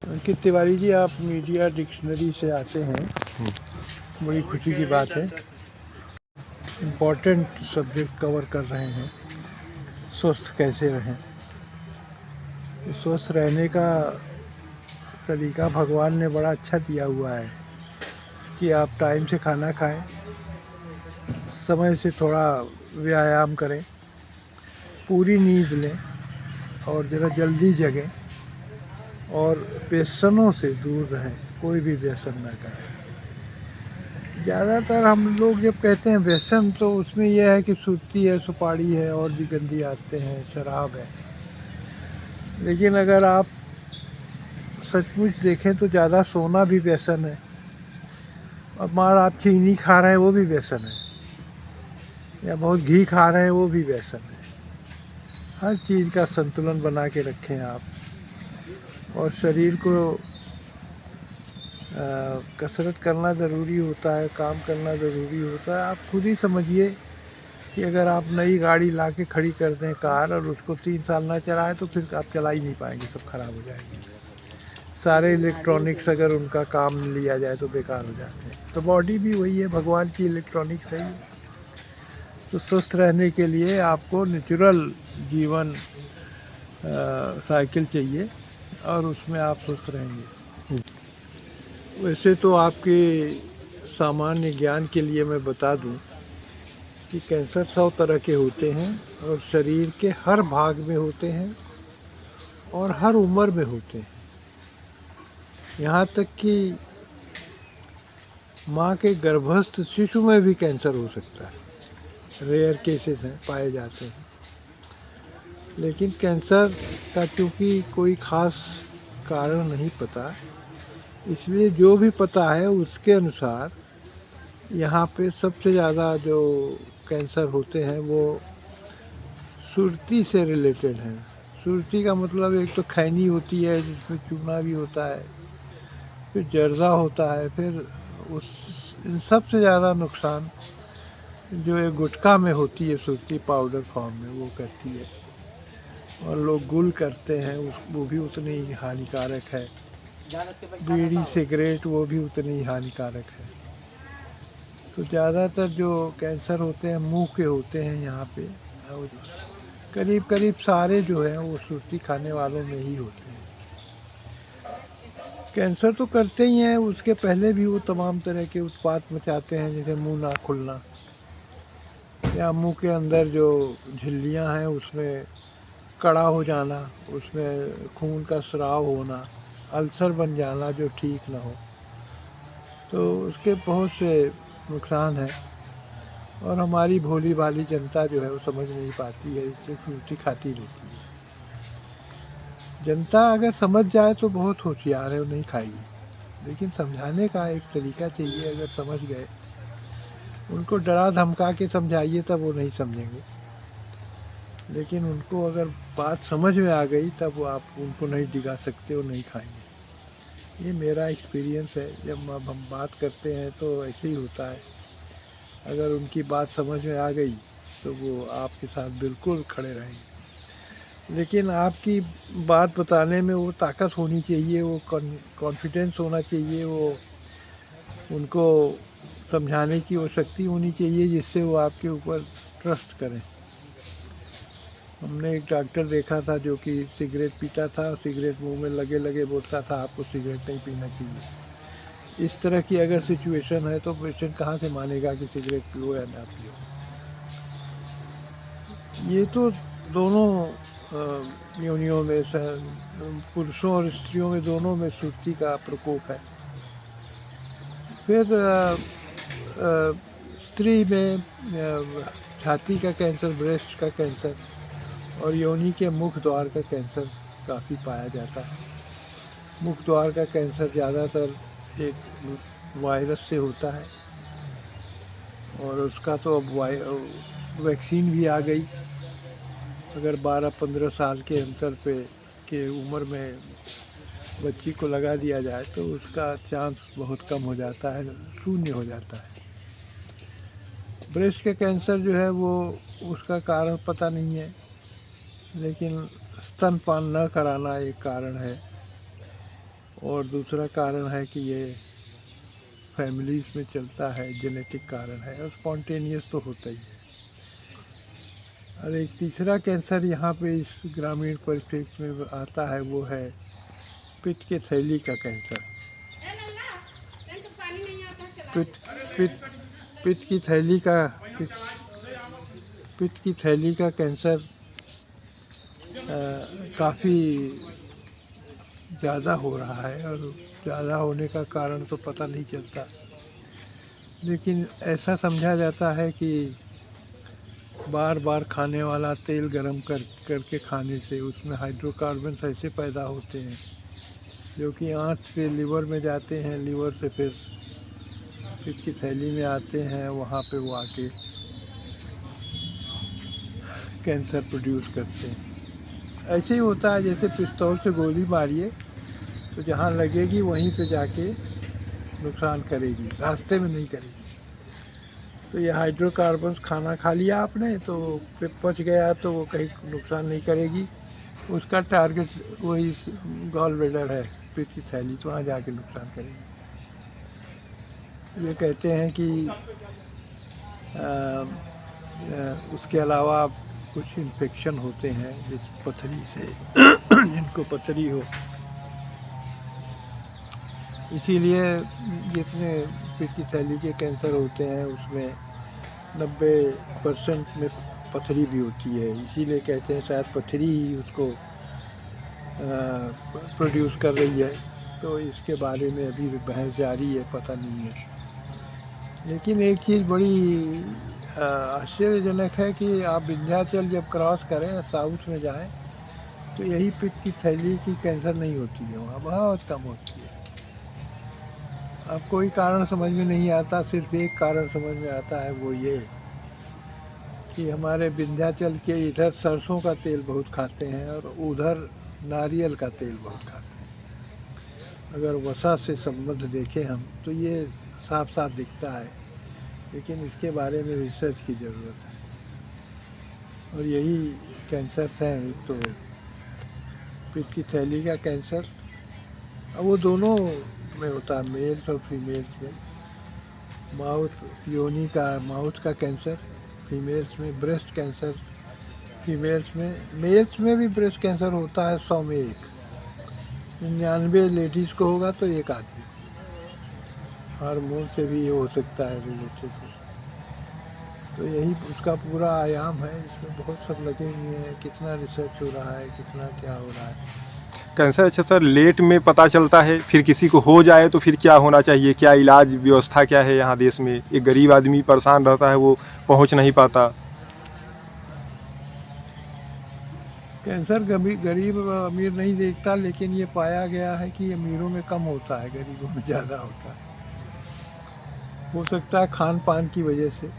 अंकित तिवारी जी, आप media dictionary से आते हैं, बड़ी खुशी की बात है। इम्पोर्टेंट सब्जेक्ट कवर कर रहे हैं, स्वस्थ कैसे रहें। स्वस्थ रहने का तरीका भगवान ने बड़ा अच्छा दिया हुआ है कि आप टाइम से खाना खाएं, समय से थोड़ा व्यायाम करें, पूरी नींद लें और ज़रा जल्दी जगें और व्यसनों से दूर रहें, कोई भी व्यसन ना करें। ज़्यादातर हम लोग जब कहते हैं व्यसन तो उसमें यह है कि सुर्ती है, सुपारी है और भी गंदी आदतें हैं, शराब है। लेकिन अगर आप सचमुच देखें तो ज़्यादा सोना भी व्यसन है, और मार आप चीनी खा रहे हैं वो भी व्यसन है, या बहुत घी खा रहे हैं वो भी व्यसन है। हर चीज़ का संतुलन बना के रखें आप, और शरीर को कसरत करना ज़रूरी होता है, काम करना ज़रूरी होता है। आप खुद ही समझिए कि अगर आप नई गाड़ी ला के खड़ी कर दें कार, और उसको 3 साल ना चलाएं तो फिर आप चला ही नहीं पाएंगे, सब खराब हो जाएंगे। सारे इलेक्ट्रॉनिक्स अगर उनका काम लिया जाए तो बेकार हो जाते हैं। तो बॉडी भी वही है, भगवान की इलेक्ट्रॉनिक्स है। तो स्वस्थ रहने के लिए आपको नेचुरल जीवन साइकिल चाहिए, और उसमें आप स्वस्थ रहेंगे। वैसे तो आपके सामान्य ज्ञान के लिए मैं बता दूं कि कैंसर 100 तरह के होते हैं, और शरीर के हर भाग में होते हैं और हर उम्र में होते हैं। यहाँ तक कि माँ के गर्भस्थ शिशु में भी कैंसर हो सकता है। रेयर केसेस हैं, पाए जाते हैं। लेकिन कैंसर का चूँकि कोई ख़ास कारण नहीं पता, इसलिए जो भी पता है उसके अनुसार यहाँ पे सबसे ज़्यादा जो कैंसर होते हैं वो सुर्ती से रिलेटेड हैं। सुर्ती का मतलब एक तो खैनी होती है जिसमें चूना भी होता है, फिर जर्दा होता है, फिर उस इन सब से ज़्यादा नुकसान जो एक गुटखा में होती है सुर्ती पाउडर फॉर्म में, वो करती है। और लोग गुल करते हैं, वो भी उतनी ही हानिकारक है। बीड़ी सिगरेट वो भी उतनी ही हानिकारक है। तो ज़्यादातर जो कैंसर होते हैं मुंह के होते हैं यहाँ पे, और करीब करीब सारे जो हैं वो सुर्ती खाने वालों में ही होते हैं। कैंसर तो करते ही हैं, उसके पहले भी वो तमाम तरह के उत्पात मचाते हैं, जैसे मुंह ना खुलना, या मुंह के अंदर जो झिल्लियाँ हैं उसमें कड़ा हो जाना, उसमें खून का स्राव होना, अल्सर बन जाना जो ठीक ना हो। तो उसके बहुत से नुकसान हैं, और हमारी भोली भाली जनता जो है वो समझ नहीं पाती है, इससे फ्रूटी खाती रहती है। जनता अगर समझ जाए तो बहुत होशियार है, वो नहीं खाएगी। लेकिन समझाने का एक तरीका चाहिए, अगर समझ गए, उनको डरा धमका के समझाइए तब वो नहीं समझेंगे। लेकिन उनको अगर बात समझ में आ गई तब वो आप उनको नहीं डिगा सकते, वो नहीं खाएंगे। ये मेरा एक्सपीरियंस है। जब अब हम बात करते हैं तो ऐसे ही होता है, अगर उनकी बात समझ में आ गई तो वो आपके साथ बिल्कुल खड़े रहेंगे। लेकिन आपकी बात बताने में वो ताकत होनी चाहिए, वो कॉन्फिडेंस होना चाहिए, वो उनको समझाने की वो शक्ति होनी चाहिए जिससे वो आपके ऊपर ट्रस्ट करें। हमने एक डॉक्टर देखा था जो कि सिगरेट पीता था, सिगरेट मुंह में लगे लगे बोलता था आपको सिगरेट नहीं पीना चाहिए। इस तरह की अगर सिचुएशन है तो पेशेंट कहाँ से मानेगा कि सिगरेट पियो या ना पियो। ये तो दोनों योनियों में, पुरुषों और स्त्रियों में, दोनों में सुर्ती का प्रकोप है। फिर स्त्री में छाती का कैंसर, ब्रेस्ट का कैंसर, और योनि के मुख द्वार का कैंसर काफ़ी पाया जाता है। मुख द्वार का कैंसर ज़्यादातर एक वायरस से होता है, और उसका तो अब वैक्सीन भी आ गई। अगर 12-15 साल के अंतर पे के उम्र में बच्ची को लगा दिया जाए तो उसका चांस बहुत कम हो जाता है, शून्य हो जाता है। ब्रेस्ट के कैंसर जो है वो उसका कारण पता नहीं है, लेकिन स्तनपान न कराना एक कारण है, और दूसरा कारण है कि ये फैमिलीज़ में चलता है, जेनेटिक कारण है, और स्पॉन्टेनियस तो होता ही है। और एक तीसरा कैंसर यहाँ पे इस ग्रामीण परिप्रेक्ष्य में आता है, वो है पित्त के थैली का कैंसर। पित्त पित्त पित्त की थैली का पित्त की थैली का कैंसर काफ़ी ज़्यादा हो रहा है, और ज़्यादा होने का कारण तो पता नहीं चलता, लेकिन ऐसा समझा जाता है कि बार बार खाने वाला तेल गरम करके खाने से उसमें हाइड्रोकार्बन्स ऐसे पैदा होते हैं जो कि आँत से लिवर में जाते हैं, लिवर से फिर पित्त की थैली में आते हैं, वहाँ पे वो आके कैंसर प्रोड्यूस करते हैं। ऐसे ही होता है जैसे पिस्तौल से गोली मारिए तो जहाँ लगेगी वहीं पे जाके नुकसान करेगी, रास्ते में नहीं करेगी। तो ये हाइड्रोकार्बन्स खाना खा लिया आपने तो पच गया तो वो कहीं नुकसान नहीं करेगी, उसका टारगेट वही गॉल ब्लैडर है, पित्त की थैली, तो वहाँ जाके नुकसान करेगी। ये कहते हैं कि उसके अलावा कुछ इन्फेक्शन होते हैं जिस पथरी से जिनको पथरी हो, इसीलिए जितने पित्त की थैली के कैंसर होते हैं उसमें 90% में पथरी भी होती है। इसीलिए कहते हैं शायद पथरी ही उसको प्रोड्यूस कर रही है। तो इसके बारे में अभी बहस जारी है, पता नहीं है। लेकिन एक चीज़ बड़ी आश्चर्यजनक है कि आप विंध्याचल जब क्रॉस करें, साउथ में जाएं, तो यही पित्त की थैली की कैंसर नहीं होती है, वहाँ बहुत कम होती है। अब कोई कारण समझ में नहीं आता, सिर्फ एक कारण समझ में आता है, वो ये कि हमारे विंध्याचल के इधर सरसों का तेल बहुत खाते हैं और उधर नारियल का तेल बहुत खाते हैं। अगर वसा से संबंध देखें हम तो ये साफ साफ दिखता है, लेकिन इसके बारे में रिसर्च की ज़रूरत है। और यही कैंसर्स हैं, एक तो पित्त की थैली का कैंसर, अब वो दोनों में होता है, मेल्स और फीमेल्स में। माउथ योनि का माउथ का कैंसर फीमेल्स में, ब्रेस्ट कैंसर फीमेल्स में, मेल्स में भी ब्रेस्ट कैंसर होता है 100 में 1, 99 लेडीज़ को होगा तो एक आदमी। हार्मोन से भी ये हो सकता है रिलेटेड। तो यही उसका पूरा आयाम है, इसमें बहुत सब लगे हुए हैं, कितना रिसर्च हो रहा है, कितना क्या हो रहा है। कैंसर अच्छा सर लेट में पता चलता है, फिर किसी को हो जाए तो फिर क्या होना चाहिए, क्या इलाज व्यवस्था क्या है यहाँ देश में? एक गरीब आदमी परेशान रहता है, वो पहुँच नहीं पाता। कैंसर गरीब अमीर नहीं देखता, लेकिन ये पाया गया है कि अमीरों में कम होता है, गरीबों में ज़्यादा होता है। हो सकता है खान पान की वजह से।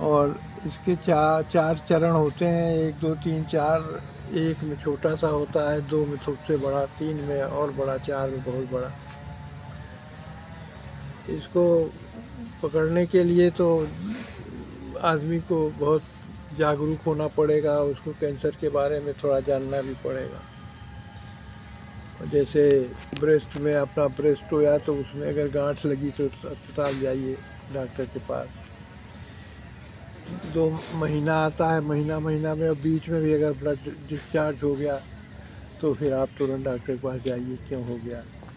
और इसके चार चरण होते हैं, 1 2 3 4। 1 में छोटा सा होता है, 2 में सबसे बड़ा, 3 में और बड़ा, 4 में बहुत बड़ा। इसको पकड़ने के लिए तो आदमी को बहुत जागरूक होना पड़ेगा, उसको कैंसर के बारे में थोड़ा जानना भी पड़ेगा। जैसे ब्रेस्ट में अपना ब्रेस्ट होया तो उसमें अगर गांठ लगी तो अस्पताल जाइए डॉक्टर के पास। 2 महीना आता है, महीना में, और बीच में भी अगर ब्लड डिस्चार्ज हो गया तो फिर आप तुरंत डॉक्टर के पास जाइए, क्यों हो गया।